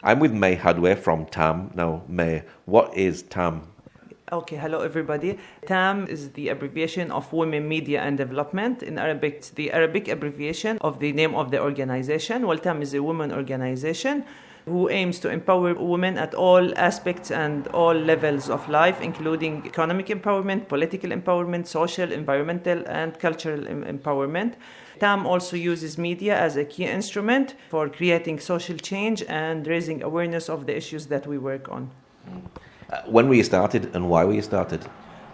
I'm with May Hadweh from TAM. Now, May, what is TAM? Okay, hello everybody. TAM is the abbreviation of Women, Media and Development. In Arabic, it's the Arabic abbreviation of the name of the organization. Well, TAM is a women organization who aims to empower women at all aspects and all levels of life, including economic empowerment, political empowerment, social, environmental, and cultural empowerment. TAM also uses media as a key instrument for creating social change and raising awareness of the issues that we work on. When were you started and why were you started?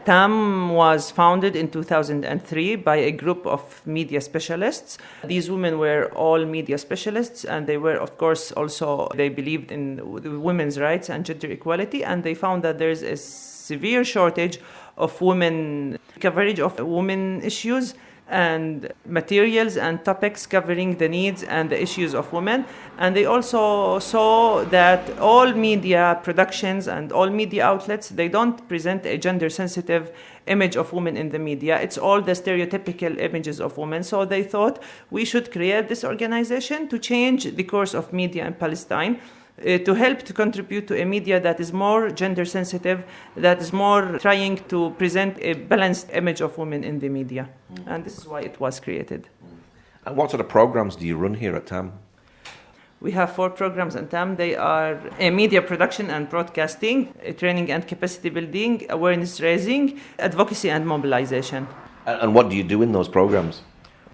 TAM was founded in 2003 by a group of media specialists. These women were all media specialists, and they were, of course, also, they believed in women's rights and gender equality, and they found that there's a severe shortage of women coverage of women issues and materials and topics covering the needs and the issues of women. And they also saw that all media productions and all media outlets, they don't present a gender-sensitive image of women in the media. It's all the stereotypical images of women. So they thought we should create this organization to change the course of media in Palestine, to help to contribute to a media that is more gender sensitive, that is more trying to present a balanced image of women in the media. And this is why it was created. And what sort of programs do you run here at TAM? We have 4 programs at TAM. They are media production and broadcasting, training and capacity building, awareness raising, advocacy and mobilization. And what do you do in those programs?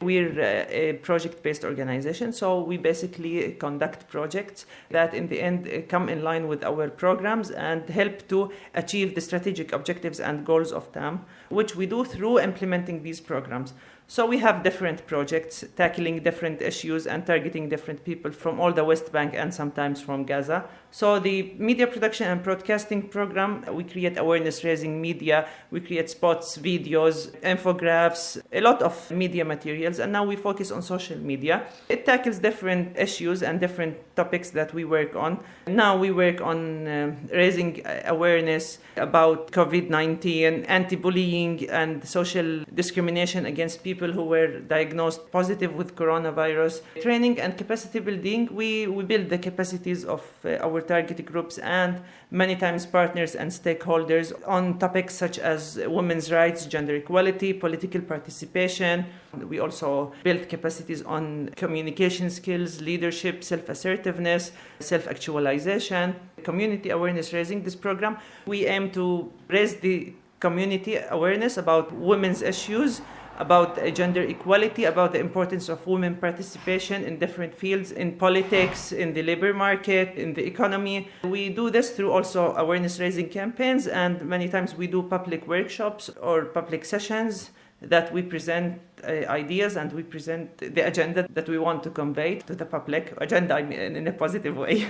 We're a project-based organization, so we basically conduct projects that in the end come in line with our programs and help to achieve the strategic objectives and goals of TAM, which we do through implementing these programs. So we have different projects tackling different issues and targeting different people from all the West Bank and sometimes from Gaza. So the media production and broadcasting program, we create awareness-raising media, we create spots, videos, infographics, a lot of media materials, and now we focus on social media. It tackles different issues and different topics that we work on. Now we work on raising awareness about COVID-19, anti-bullying, and social discrimination against people who were diagnosed positive with coronavirus. Training and capacity building, we build the capacities of our target groups and many times partners and stakeholders on topics such as women's rights, gender equality, political participation. We also build capacities on communication skills, leadership, self-assertiveness, self-actualization, community awareness raising. This program, we aim to raise the community awareness about women's issues, about gender equality, about the importance of women participation in different fields, in politics, in the labor market, in the economy. We do this through also awareness-raising campaigns, and many times we do public workshops or public sessions that we present ideas and we present the agenda that we want to convey to the public. Agenda, I mean, in a positive way.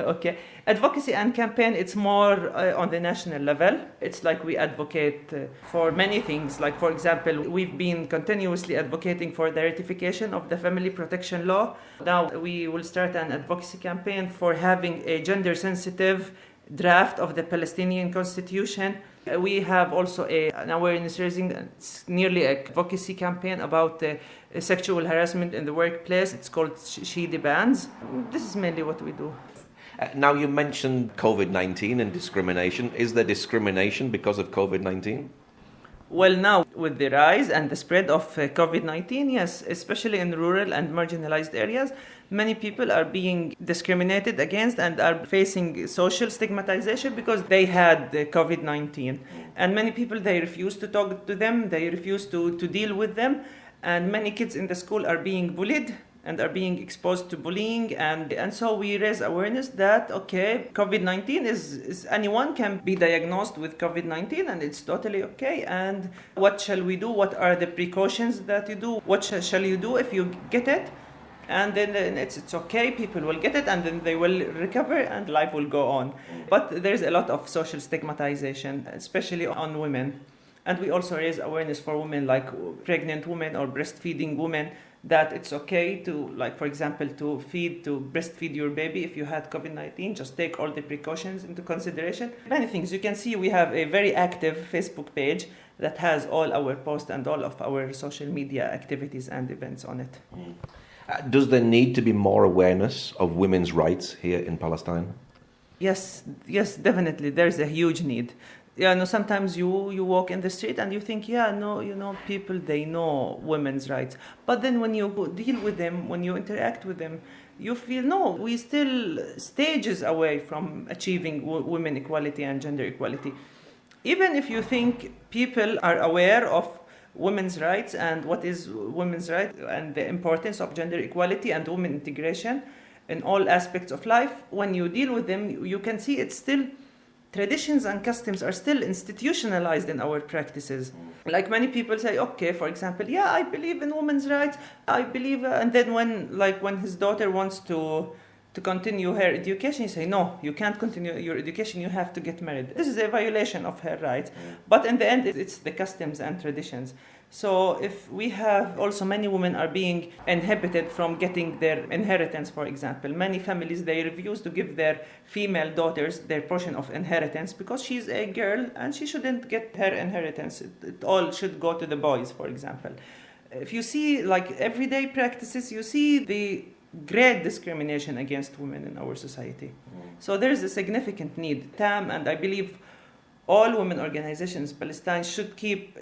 Okay. Advocacy and campaign, it's more on the national level. It's like we advocate for many things. Like, for example, we've been continuously advocating for the ratification of the family protection law. Now we will start an advocacy campaign for having a gender-sensitive draft of the Palestinian constitution. We have also an awareness raising, it's nearly an advocacy campaign about sexual harassment in the workplace. It's called She Demands. This is mainly what we do. Now you mentioned COVID-19 and discrimination. Is there discrimination because of COVID-19? Well, now with the rise and the spread of COVID-19, yes, especially in rural and marginalized areas, many people are being discriminated against and are facing social stigmatization because they had COVID-19. And many people, they refuse to talk to them, they refuse to deal with them. And many kids in the school are being bullied and are being exposed to bullying. And so we raise awareness that, okay, COVID-19 is anyone can be diagnosed with COVID-19 and it's totally okay. And what shall we do? What are the precautions that you do? What shall you do if you get it? And then it's okay, people will get it and then they will recover and life will go on. But there's a lot of social stigmatization, especially on women. And we also raise awareness for women like pregnant women or breastfeeding women, that it's okay to, like, for example, to breastfeed your baby if you had COVID-19. Just take all the precautions into consideration. Many things. You can see we have a very active Facebook page that has all our posts and all of our social media activities and events on it. Does there need to be more awareness of women's rights here in Palestine? Yes, yes, definitely. There's a huge need. Yeah, no, sometimes you walk in the street and you think, yeah, no, people, they know women's rights. But then when you deal with them, when you interact with them, you feel, no, we still stages away from achieving women equality and gender equality. Even if you think people are aware of women's rights and what is women's rights and the importance of gender equality and women integration in all aspects of life, when you deal with them, you can see it's still traditions and customs are still institutionalized in our practices. Like many people say, okay, for example, yeah, I believe in women's rights, I believe, and then when his daughter wants to continue her education, you say, no, you can't continue your education, you have to get married. This is a violation of her rights. But in the end, it's the customs and traditions. So if we have also many women are being inhibited from getting their inheritance, for example. Many families, they refuse to give their female daughters their portion of inheritance because she's a girl and she shouldn't get her inheritance. It all should go to the boys, for example. If you see like everyday practices, you see the great discrimination against women in our society. So there is a significant need. TAM and I believe all women organizations in Palestine should keep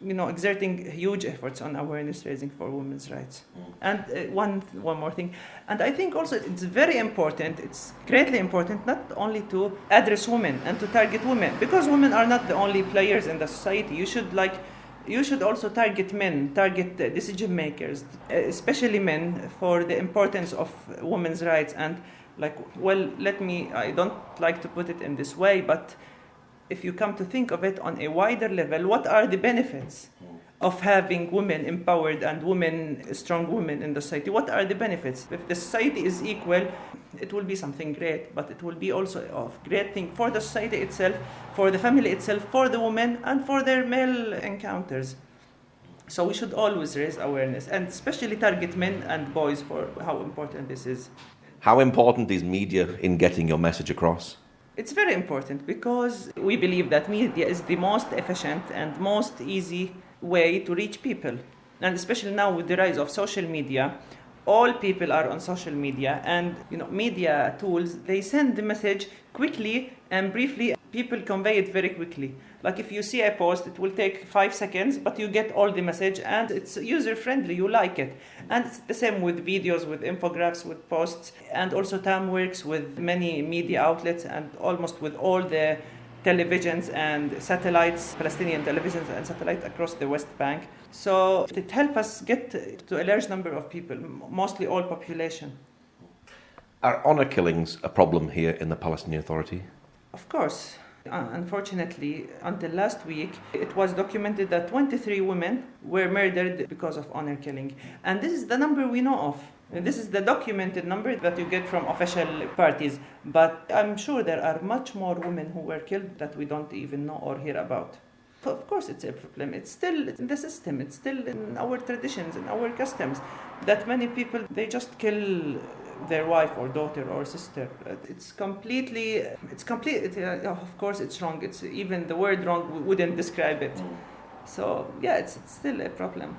exerting huge efforts on awareness raising for women's rights. And one more thing, and I think also it's very important, it's greatly important not only to address women and to target women, because women are not the only players in the society. You should also target men, target decision makers, especially men, for the importance of women's rights. And I don't like to put it in this way, but if you come to think of it on a wider level, what are the benefits of having women empowered and strong women in the society? What are the benefits? If the society is equal, it will be something great, but it will be also a great thing for the society itself, for the family itself, for the women, and for their male encounters. So we should always raise awareness, and especially target men and boys for how important this is. How important is media in getting your message across? It's very important because we believe that media is the most efficient and most easy way to reach people. And especially now with the rise of social media, all people are on social media, and media tools, they send the message quickly and briefly. People convey it very quickly. Like if you see a post, it will take 5 seconds, but you get all the message and it's user-friendly, you like it. And it's the same with videos, with infographics, with posts. And also TAM works with many media outlets and almost with all the televisions and satellites, Palestinian televisions and satellites across the West Bank. So it helps us get to a large number of people, mostly all population. Are honor killings a problem here in the Palestinian Authority? Of course. Unfortunately, until last week, it was documented that 23 women were murdered because of honor killing. And this is the number we know of. And this is the documented number that you get from official parties. But I'm sure there are much more women who were killed that we don't even know or hear about. So of course it's a problem. It's still in the system. It's still in our traditions, in our customs, that many people, they just kill their wife or daughter or sister. Of course it's wrong. It's even the word wrong wouldn't describe it. So yeah, it's still a problem.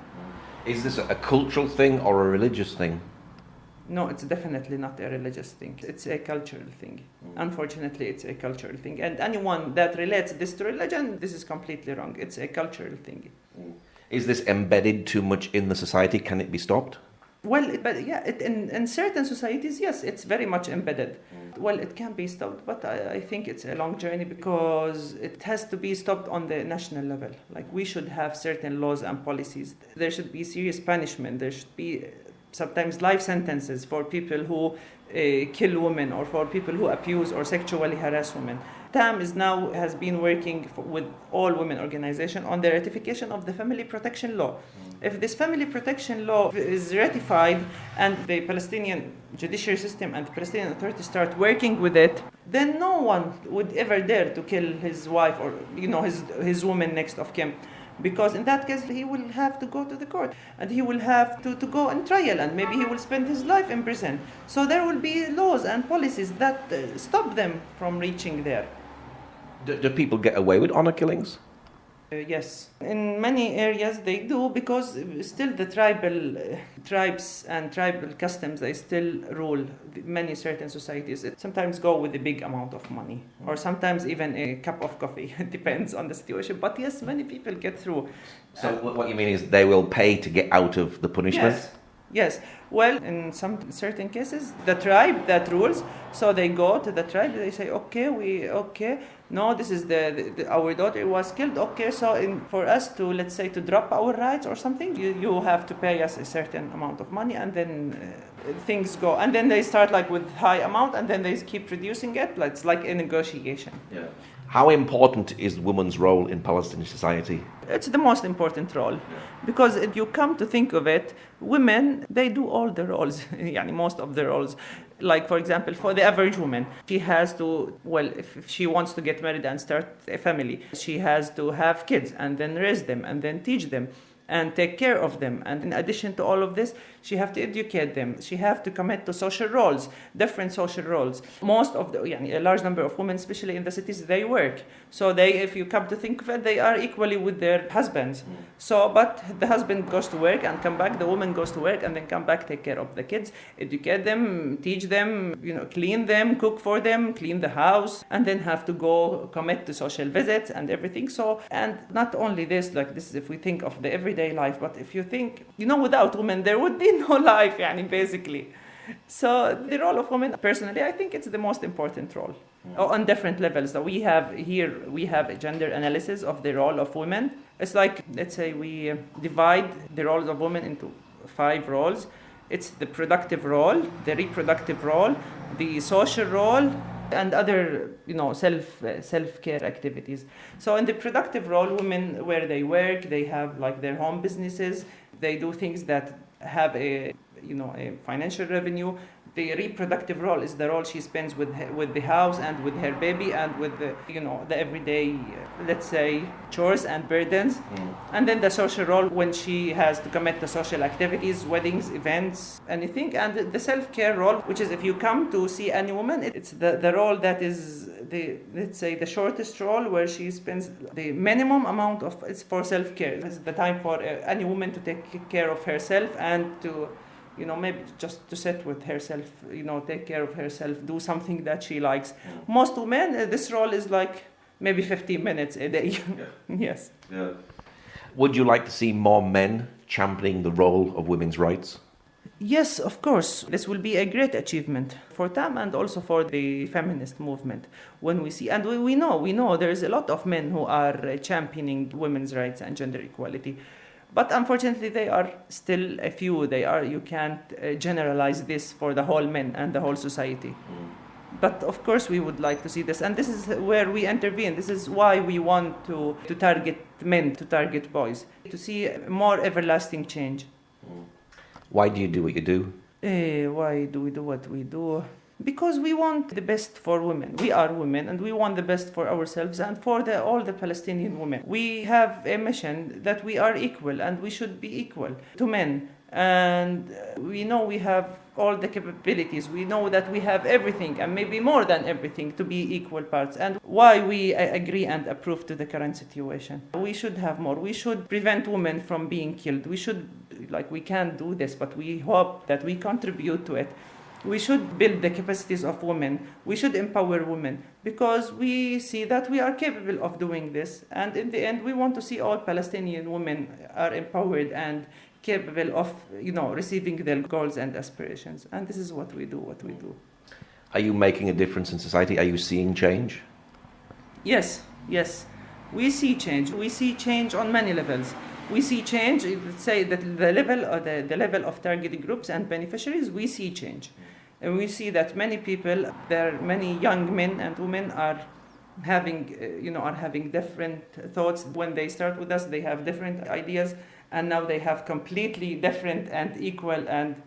Is this a cultural thing or a religious thing? No, it's definitely not a religious thing. It's a cultural thing. Unfortunately, it's a cultural thing. And anyone that relates this to religion, this is completely wrong. It's a cultural thing. Is this embedded too much in the society? Can it be stopped? Well, in certain societies, yes, it's very much embedded. Well, it can be stopped, but I think it's a long journey because it has to be stopped on the national level. Like, we should have certain laws and policies. There should be serious punishment. There should be sometimes life sentences for people who kill women or for people who abuse or sexually harass women. TAM has been working with all women organizations on the ratification of the family protection law. If this family protection law is ratified and the Palestinian judiciary system and the Palestinian Authority start working with it, then no one would ever dare to kill his wife or his woman next of kin. Because in that case, he will have to go to the court and he will have to go on trial and maybe he will spend his life in prison. So there will be laws and policies that stop them from reaching there. Do people get away with honor killings? Yes, in many areas they do, because still the tribes and tribal customs, they still rule many certain societies. It sometimes go with a big amount of money, or sometimes even a cup of coffee. It depends on the situation. But yes, many people get through. So what you mean is they will pay to get out of the punishment? Yes. Yes. Well, in some certain cases, the tribe that rules, so they go to the tribe. They say, okay. No, this is our daughter was killed. Okay, so for us to, let's say, to drop our rights or something, you have to pay us a certain amount of money, and then things go. And then they start like with high amount, and then they keep reducing it. It's like a negotiation. Yeah. How important is women's role in Palestinian society? It's the most important role, because if you come to think of it, women, they do all the roles, most of the roles. Like, for example, for the average woman, she has to, if she wants to get married and start a family, she has to have kids and then raise them and then teach them and take care of them. And in addition to all of this, she have to educate them. She have to commit to social roles, different social roles. Most of a large number of women, especially in the cities, they work. So if you come to think of it, they are equally with their husbands. So, but the husband goes to work and come back, the woman goes to work and then come back, take care of the kids, educate them, teach them, clean them, cook for them, clean the house, and then have to go commit to social visits and everything. So, and not only this, like this is if we think of the everyday life, but if you think, without women, there would be no life, basically. So the role of women, personally, I think it's the most important role. On different levels. So we have a gender analysis of the role of women. It's like, let's say we divide the roles of women into 5 roles. It's the productive role, the reproductive role, the social role, and other, self-care activities. So in the productive role, women, where they work, they have like their home businesses, they do things that have a financial revenue. The reproductive role is the role she spends with the house and with her baby and with the everyday, let's say, chores and burdens. And then the social role, when she has to commit to social activities, weddings, events, anything. And the self-care role, which is if you come to see any woman, it's the role that is the shortest role, where she spends the minimum amount of, it's for self-care. It's the time for any woman to take care of herself and to maybe just to sit with herself, take care of herself, do something that she likes. Most women, this role is like maybe 15 minutes a day. Yeah. Yes. Yeah. Would you like to see more men championing the role of women's rights? Yes, of course. This will be a great achievement for TAM and also for the feminist movement. When we see, and we know there is a lot of men who are championing women's rights and gender equality. But unfortunately, they are still a few. You can't generalize this for the whole men and the whole society. But of course, we would like to see this. And this is where we intervene. This is why we want to target men, to target boys, to see more everlasting change. Why do you do what you do? Why do we do what we do? Because we want the best for women. We are women, and we want the best for ourselves and for all the Palestinian women. We have a mission that we are equal, and we should be equal to men. And we know we have all the capabilities. We know that we have everything, and maybe more than everything, to be equal parts. And why we agree and approve to the current situation. We should have more. We should prevent women from being killed. We can't do this, but we hope that we contribute to it. We should build the capacities of women. We should empower women, because we see that we are capable of doing this. And in the end, we want to see all Palestinian women are empowered and capable of, receiving their goals and aspirations. And this is what we do. Are you making a difference in society? Are you seeing change? Yes. We see change. We see change on many levels. We see change, let's say that the level of targeted groups and beneficiaries, we see change. And we see that many young men and women are having different thoughts. When they start with us, they have different ideas, and now they have completely different and equal and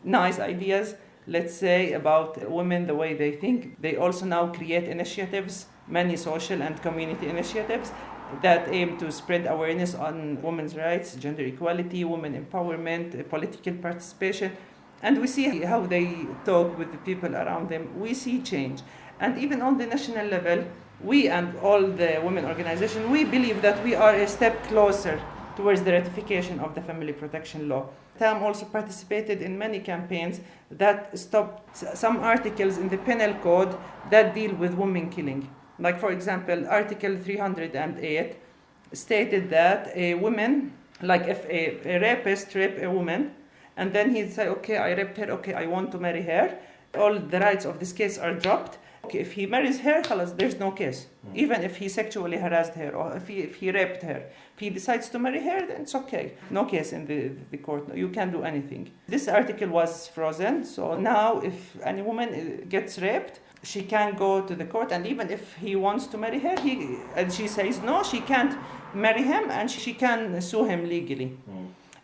nice ideas, let's say, about women, the way they think. They also now create initiatives, many social and community initiatives, that aim to spread awareness on women's rights, gender equality, women empowerment, political participation. And we see how they talk with the people around them. We see change. And even on the national level, we and all the women organizations, we believe that we are a step closer towards the ratification of the family protection law. TAM also participated in many campaigns that stopped some articles in the penal code that deal with women killing. Like, for example, Article 308 stated that a woman, like if a rapist raped a woman, and then he'd say, okay, I raped her, okay, I want to marry her, all the rights of this case are dropped. Okay, if he marries her, there's no case. Even if he sexually harassed her or if he raped her. If he decides to marry her, then it's okay. No case in the court. You can't do anything. This article was frozen, so now if any woman gets raped, she can go to the court, and even if he wants to marry her, and she says no, she can't marry him, and she can sue him legally.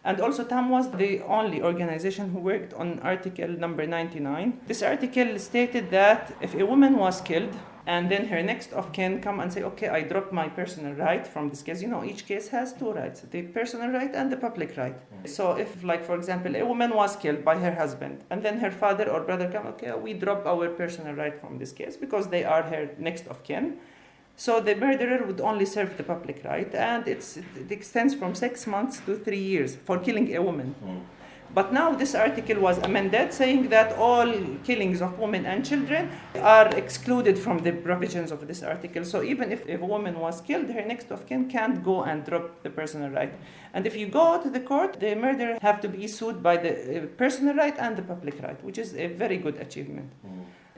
And also, TAM was the only organization who worked on article number 99. This article stated that if a woman was killed and then her next of kin come and say, okay, I dropped my personal right from this case. You know, each case has two rights, the personal right and the public right. So if, like, for example, a woman was killed by her husband and then her father or brother come, okay, we drop our personal right from this case because they are her next of kin. So the murderer would only serve the public right, and it extends from 6 months to 3 years for killing a woman. But now this article was amended, saying that all killings of women and children are excluded from the provisions of this article. So even if a woman was killed, her next of kin can't go and drop the personal right. And if you go to the court, the murderer have to be sued by the personal right and the public right, which is a very good achievement.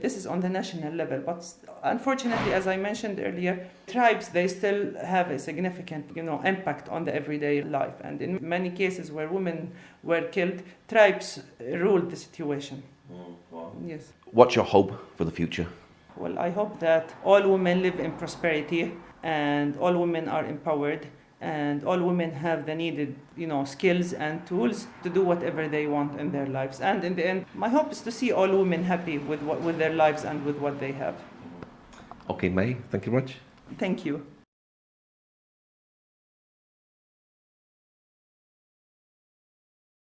This is on the national level, but unfortunately, as I mentioned earlier, tribes, they still have a significant, impact on the everyday life. And in many cases where women were killed, tribes ruled the situation. Wow. Yes. What's your hope for the future? Well, I hope that all women live in prosperity and all women are empowered and all women have the needed, skills and tools to do whatever they want in their lives. And in the end, my hope is to see all women happy with their lives and with what they have. Okay, May, thank you very much. Thank you.